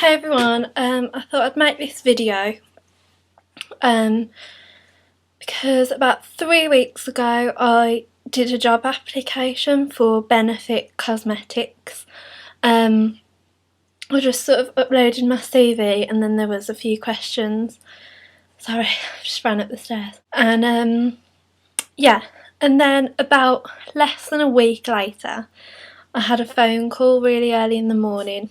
Hey everyone, I thought I'd make this video because about 3 weeks ago I did a job application for Benefit Cosmetics. I just sort of uploaded my CV and then there was a few questions. Sorry, I just ran up the stairs. And yeah, and then about less than a week later I had a phone call really early in the morning.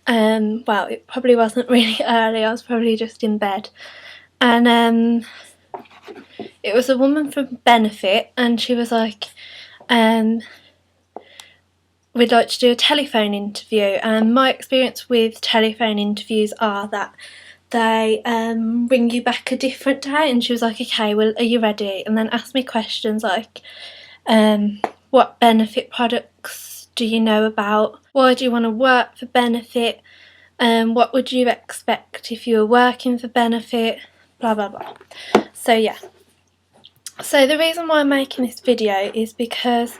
Well, it probably wasn't really early, I was probably just in bed. And it was a woman from Benefit and she was like, we'd like to do a telephone interview. And my experience with telephone interviews are that they ring you back a different day. And she was like, okay, well, are you ready? And then asked me questions like, what Benefit products do you know about? Why do you want to work for Benefit? What would you expect if you were working for Benefit? Blah blah blah. So yeah, so the reason why I'm making this video is because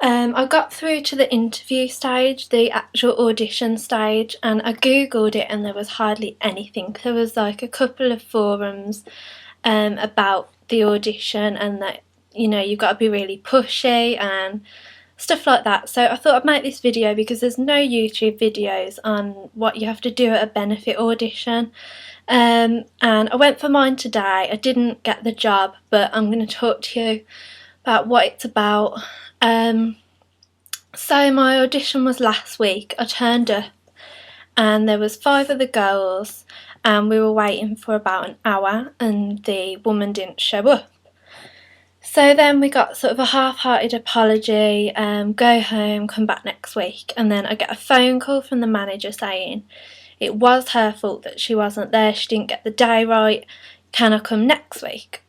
I got through to the interview stage, the actual audition stage, and I googled it and there was hardly anything. There was like a couple of forums about the audition and that, you know, you've got to be really pushy and stuff like that. So I thought I'd make this video because there's no YouTube videos on what you have to do at a Benefit audition. And I went for mine today. I didn't get the job, but I'm going to talk to you about what it's about. So my audition was last week. I turned up and there was 5 of the girls and we were waiting for about an hour and the woman didn't show up. So then we got sort of a half-hearted apology, go home, come back next week, and then I get a phone call from the manager saying it was her fault that she wasn't there, she didn't get the day right, can I come next week?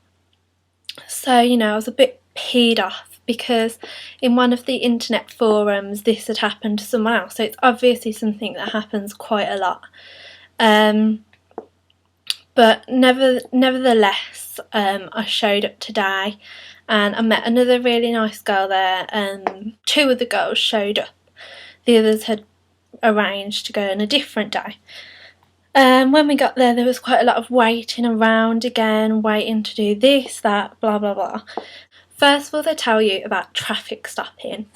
So, you know, I was a bit peed off because in one of the internet forums this had happened to someone else, so it's obviously something that happens quite a lot. But nevertheless, I showed up today and I met another really nice girl there. 2 of the girls showed up. The others had arranged to go on a different day. When we got there was quite a lot of waiting around again, waiting to do this, that, blah blah blah. First of all, they tell you about traffic stopping.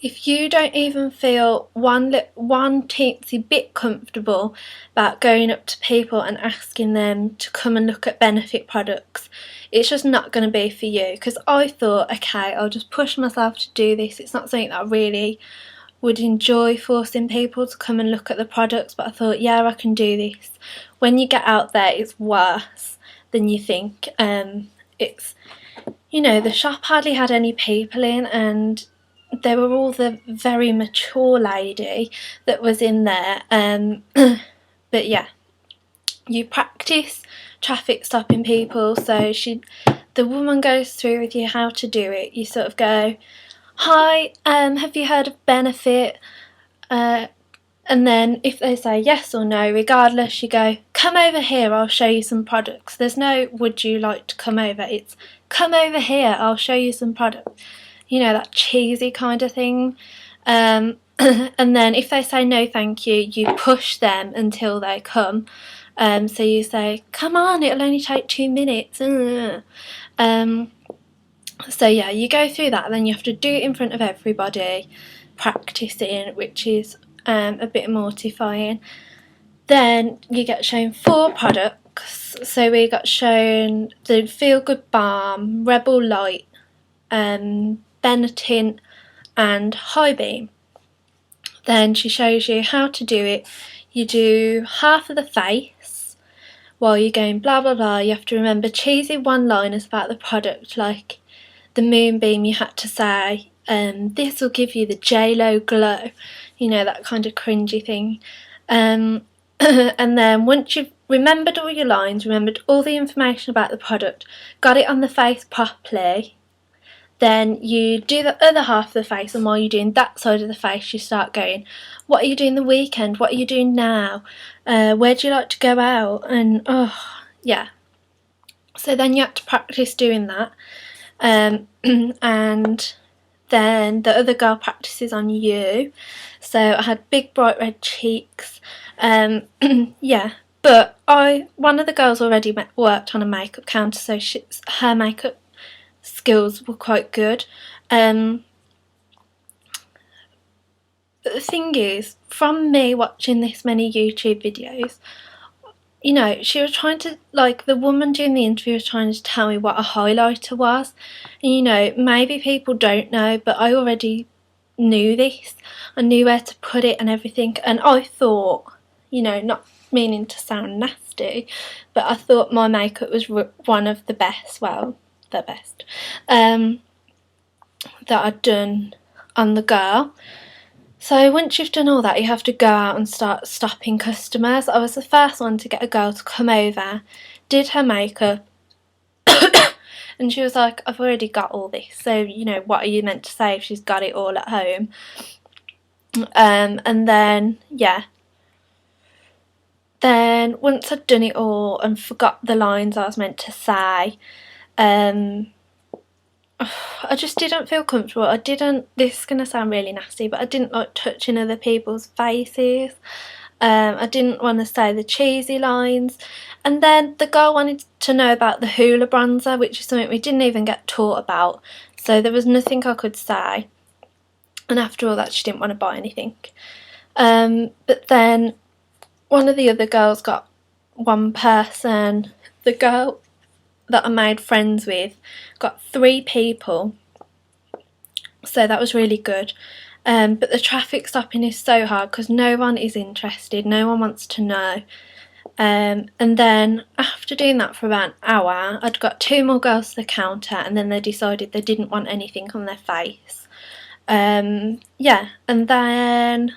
If you don't even feel one teensy bit comfortable about going up to people and asking them to come and look at Benefit products, it's just not going to be for you. Because I thought, okay, I'll just push myself to do this. It's not something that I really would enjoy, forcing people to come and look at the products, but I thought, yeah, I can do this. When you get out there, it's worse than you think. It's, you know, the shop hardly had any people in and they were all the very mature lady that was in there. But yeah, you practice traffic stopping people. So the woman goes through with you how to do it. You sort of go, hi, have you heard of Benefit? And then if they say yes or no, regardless, you go, come over here, I'll show you some products. There's no would you like to come over, it's come over here, I'll show you some products. You know, that cheesy kind of thing. And then if they say no thank you, you push them until they come. So you say, come on, it'll only take 2 minutes. So yeah, you go through that, then you have to do it in front of everybody, practicing, which is a bit mortifying. Then you get shown 4 products. So we got shown the Feel Good Balm, Rebel Light, Benetint and High Beam. Then she shows you how to do it. You do half of the face while you're going blah blah blah. You have to remember cheesy one-liners about the product, like the Moonbeam you had to say, this will give you the J-Lo glow, you know, that kind of cringy thing. And then once you've remembered all your lines, remembered all the information about the product, got it on the face properly, then you do the other half of the face, and while you're doing that side of the face you start going, what are you doing the weekend, what are you doing now, where do you like to go out, and oh yeah. So then you have to practice doing that, and then the other girl practices on you. So I had big bright red cheeks. Yeah, but one of the girls already worked on a makeup counter, so her makeup skills were quite good. But the thing is, from me watching this many YouTube videos, you know, she was trying to, like, the woman doing the interview was trying to tell me what a highlighter was. And, you know, maybe people don't know, but I already knew this. I knew where to put it and everything. And I thought, you know, not meaning to sound nasty, but I thought my makeup was one of the best, well, the best, that I'd done on the girl. So once you've done all that, you have to go out and start stopping customers. I was the first one to get a girl to come over, did her makeup, and she was like, I've already got all this, so, you know, what are you meant to say if she's got it all at home? And then, yeah. Then once I'd done it all and forgot the lines I was meant to say, I just didn't feel comfortable. This is going to sound really nasty, but I didn't like touching other people's faces. I didn't want to say the cheesy lines. And then the girl wanted to know about the hula bronzer, which is something we didn't even get taught about. So there was nothing I could say. And after all that, she didn't want to buy anything. But then one of the other girls got one person. The girl that I made friends with got 3 people, so that was really good. But the traffic stopping is so hard because no one is interested, no one wants to know. And then after doing that for about an hour, I'd got 2 more girls to the counter, and then they decided they didn't want anything on their face. Yeah, and then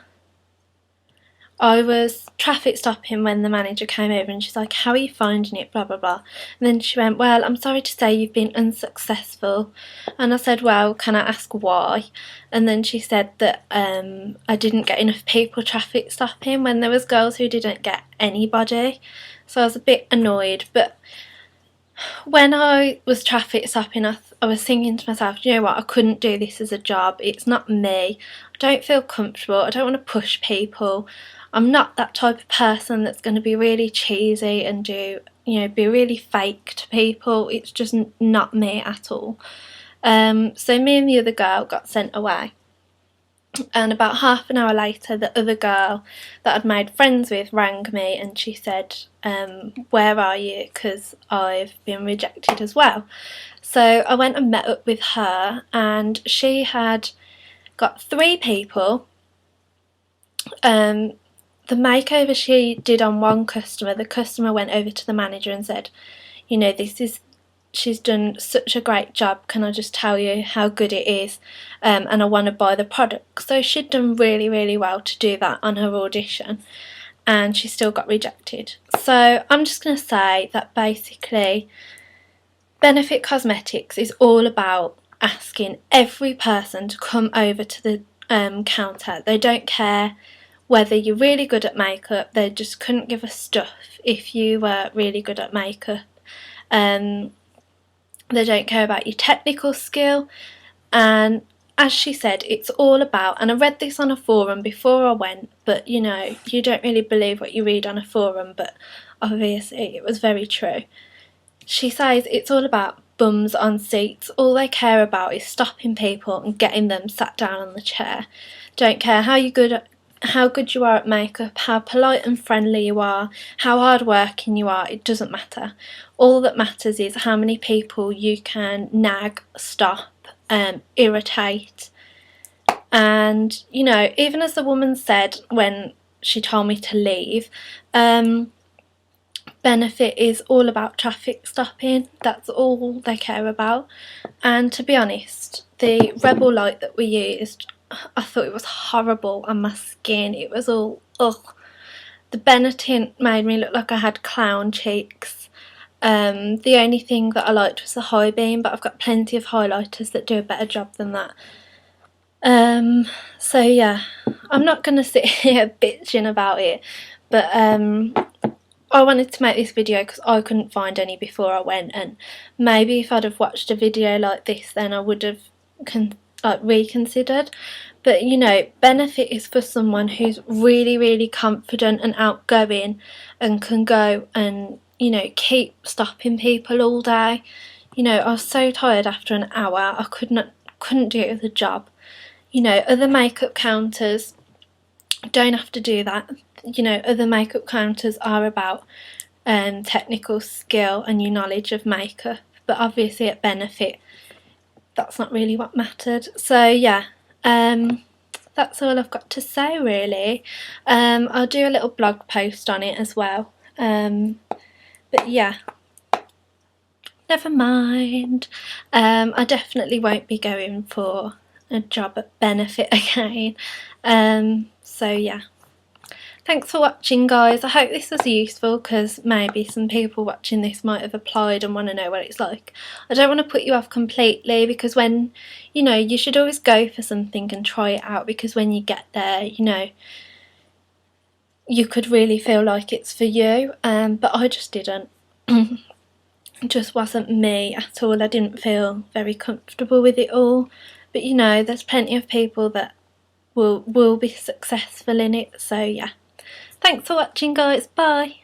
I was traffic stopping when the manager came over, and she's like, how are you finding it, blah blah blah. And then she went, well, I'm sorry to say you've been unsuccessful. And I said, well, can I ask why? And then she said that I didn't get enough people traffic stopping when there was girls who didn't get anybody. So I was a bit annoyed. But when I was traffic stopping, I was thinking to myself, you know what, I couldn't do this as a job. It's not me. I don't feel comfortable. I don't want to push people. I'm not that type of person that's going to be really cheesy and be really fake to people. It's just not me at all. So me and the other girl got sent away. And about half an hour later, the other girl that I'd made friends with rang me, and she said, where are you? Because I've been rejected as well. So I went and met up with her, and she had got 3 people. The makeover she did on one customer, the customer went over to the manager and said, you know, she's done such a great job, can I just tell you how good it is, and I want to buy the product. So she'd done really, really well to do that on her audition, and she still got rejected. So I'm just going to say that basically Benefit Cosmetics is all about asking every person to come over to the counter. They don't care whether you're really good at makeup. They just couldn't give a stuff if you were really good at makeup. They don't care about your technical skill. And as she said, it's all about, and I read this on a forum before I went, but you know, you don't really believe what you read on a forum, but obviously it was very true. She says it's all about bums on seats. All they care about is stopping people and getting them sat down on the chair. Don't care how good you are at makeup, how polite and friendly you are, how hard working you are, it doesn't matter. All that matters is how many people you can nag, stop, irritate. And, you know, even as the woman said when she told me to leave, Benefit is all about traffic stopping. That's all they care about. And to be honest, the Rebel light that we used, I thought it was horrible on my skin. It was all, ugh. The Benetint made me look like I had clown cheeks. The only thing that I liked was the high beam, but I've got plenty of highlighters that do a better job than that. So yeah, I'm not going to sit here bitching about it, but I wanted to make this video because I couldn't find any before I went, and maybe if I'd have watched a video like this, then I would have like reconsidered. But you know, benefit is for someone who's really, really confident and outgoing and can go and, you know, keep stopping people all day. You know, I was so tired after an hour, I couldn't do the job. You know, other makeup counters don't have to do that. You know, other makeup counters are about technical skill and your knowledge of makeup, but obviously at Benefit that's not really what mattered. So yeah, that's all I've got to say really. I'll do a little blog post on it as well, but yeah, never mind. I definitely won't be going for a job at Benefit again. So yeah, thanks for watching guys. I hope this was useful, because maybe some people watching this might have applied and want to know what it's like. I don't want to put you off completely, because when, you know, you should always go for something and try it out, because when you get there, you know, you could really feel like it's for you, but I just didn't. It just wasn't me at all. I didn't feel very comfortable with it all, but you know, there's plenty of people that will be successful in it. So yeah, thanks for watching guys, bye.